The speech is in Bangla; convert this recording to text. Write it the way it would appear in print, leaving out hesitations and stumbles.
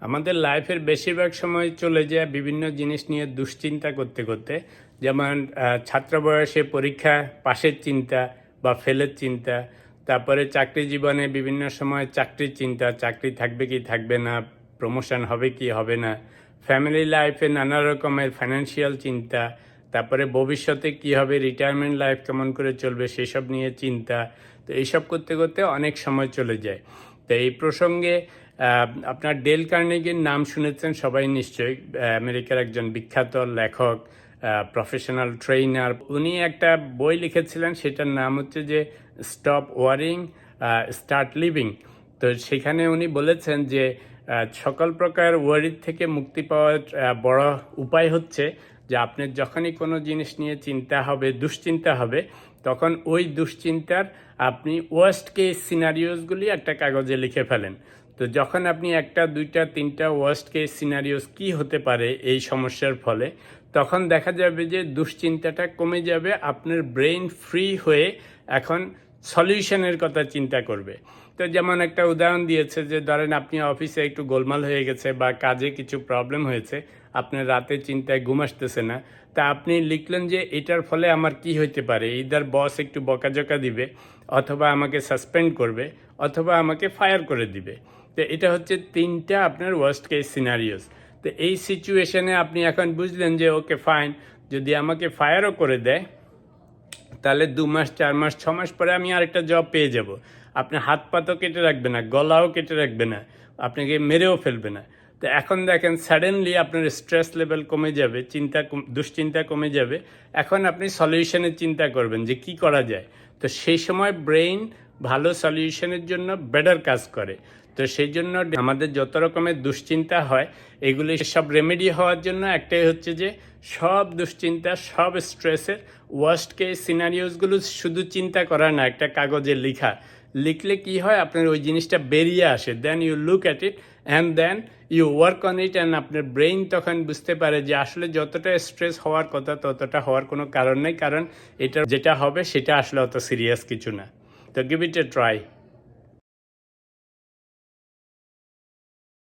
আমাদের লাইফের বেশিরভাগ সময় চলে যায় বিভিন্ন জিনিস নিয়ে দুশ্চিন্তা করতে করতে। যেমন ছাত্র বয়সে পরীক্ষা পাশের চিন্তা বা ফেলের চিন্তা, তারপরে চাকরি জীবনে বিভিন্ন সময় চাকরির চিন্তা, চাকরি থাকবে কি থাকবে না, প্রমোশন হবে কি হবে না, ফ্যামিলি লাইফে নানা রকমের ফাইন্যান্সিয়াল চিন্তা, তারপরে ভবিষ্যতে কি হবে, রিটায়ারমেন্ট লাইফ কেমন করে চলবে সেসব নিয়ে চিন্তা। তো এইসব করতে করতে অনেক সময় চলে যায়। তো এই প্রসঙ্গে আপনার ডেল কার্নেগির নাম শুনেছেন সবাই নিশ্চয়ই। আমেরিকার একজন বিখ্যাত লেখক, প্রফেশনাল ট্রেনার। উনি একটা বই লিখেছিলেন, সেটার নাম হচ্ছে যে স্টপ ওয়ারিং, স্টার্ট লিভিং। তো সেখানে উনি বলেছেন যে সকল প্রকার ওয়ারির থেকে মুক্তি পাওয়ার বড় উপায় হচ্ছে যে আপনার যখনই কোনো জিনিস নিয়ে চিন্তা হবে, দুশ্চিন্তা হবে, তখন ওই দুশ্চিন্তার আপনি ওয়ার্স্ট কেস সিনারিওসগুলি একটা কাগজে লিখে ফেলেন। তো যখন আপনি একটা, দুইটা, তিনটা ওয়ার্স্ট কেস সিনারিওস কী হতে পারে এই সমস্যার ফলে, তখন দেখা যাবে যে দুশ্চিন্তাটা কমে যাবে। আপনার ব্রেইন ফ্রি হয়ে এখন সলিউশনের কথা চিন্তা করবে। তো যেমন একটা উদাহরণ দিয়েছে যে ধরেন আপনি অফিসে একটু গোলমাল হয়ে গেছে বা কাজে কিছু প্রবলেম হয়েছে, আপনার রাতে চিন্তায় ঘুম আসতেছে না, তা আপনি লিখলেন যে এটার ফলে আমার কি হইতে পারে। ইদার বস একটু বকাঝকা দিবে, অথবা আমাকে সাসপেন্ড করবে, অথবা আমাকে ফায়ার করে দিবে। তো এটা হচ্ছে তিনটা আপনার ওয়ার্স্ট কেস সিনারিওস। তো এই সিচুয়েশনে আপনি এখন বুঝলেন যে ওকে ফাইন, যদি আমাকে ফায়ারও করে দেয় তাহলে 2 মাস, 4 মাস, 6 মাস পরে আমি আরেকটা জব পেয়ে যাব। আপনার হাত পাতও কেটে রাখবে না, গলাও কেটে রাখবে না, আপনাকে মেরেও ফেলবে না। তো এখন দেখেন সাডেনলি আপনার স্ট্রেস লেভেল কমে যাবে, দুশ্চিন্তা কমে যাবে। এখন আপনি সলিউশনের চিন্তা করবেন যে কি করা যায়। তো সেই সময় ব্রেইন ভালো সলিউশনের জন্য বেটার কাজ করে। তো সেই জন্য আমাদের যত রকমের দুশ্চিন্তা হয়, এগুলি সব রেমেডি হওয়ার জন্য একটাই হচ্ছে যে সব দুশ্চিন্তা, সব স্ট্রেসের ওয়ার্স্ট কেস সিনারিওসগুলো শুধু চিন্তা করা না, একটা কাগজে লিখলে কি হয়, আপনার ওই জিনিসটা বেরিয়ে আসে। Then you look at it and then you work on it, and আপনার ব্রেইন তখন বুঝতে পারে যে আসলে যতটা স্ট্রেস হওয়ার কথা ততটা হওয়ার কোনো কারণ নেই, কারণ এটা যেটা হবে সেটা আসলে অত সিরিয়াস কিছু না। তো গিভ ইট এ ট্রাই।